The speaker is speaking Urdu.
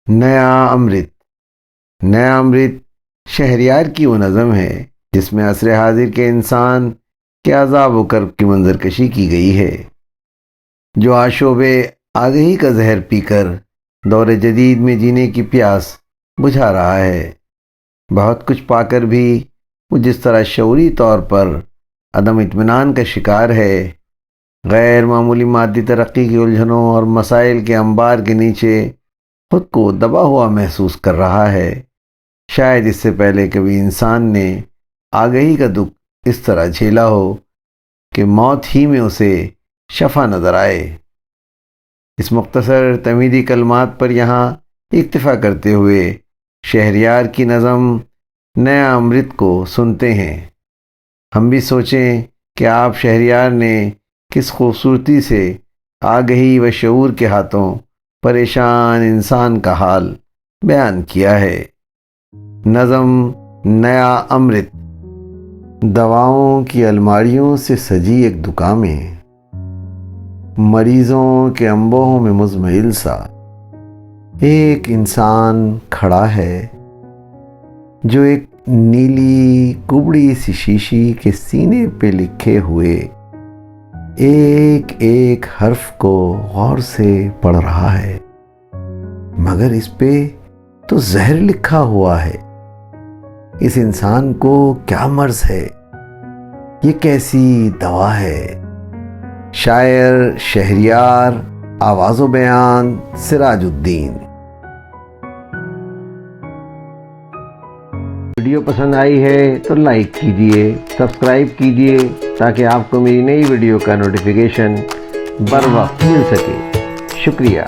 نیا امرت۔ نیا امرت شہریار کی وہ نظم ہے جس میں عصر حاضر کے انسان کے عذاب و کرب کی منظر کشی کی گئی ہے، جو آشوب آگہی کا زہر پی کر دور جدید میں جینے کی پیاس بجھا رہا ہے۔ بہت کچھ پا کر بھی وہ جس طرح شعوری طور پر عدم اطمینان کا شکار ہے، غیر معمولی مادی ترقی کی الجھنوں اور مسائل کے انبار کے نیچے خود کو دبا ہوا محسوس کر رہا ہے۔ شاید اس سے پہلے کبھی انسان نے آگہی کا دکھ اس طرح جھیلا ہو کہ موت ہی میں اسے شفا نظر آئے۔ اس مختصر تمہیدی کلمات پر یہاں اکتفا کرتے ہوئے شہریار کی نظم نیا امرت کو سنتے ہیں۔ ہم بھی سوچیں کہ آپ شہریار نے کس خوبصورتی سے آگہی و شعور کے ہاتھوں پریشان انسان کا حال بیان کیا ہے۔ نظم نیا امرت۔ دواؤں کی الماریوں سے سجی ایک دکان میں مریضوں کے انبوہوں میں مزمحل سا ایک انسان کھڑا ہے، جو ایک نیلی کبڑی سی شیشی کے سینے پہ لکھے ہوئے ایک ایک حرف کو غور سے پڑھ رہا ہے، مگر اس پہ تو زہر لکھا ہوا ہے۔ اس انسان کو کیا مرض ہے؟ یہ کیسی دوا ہے؟ شاعر شہریار، آواز و بیان سراج الدین۔ ویڈیو پسند آئی ہے تو لائک کیجئے، سبسکرائب کیجئے تاکہ آپ کو میری نئی ویڈیو کا نوٹیفیکیشن بر وقت مل سکے۔ شکریہ۔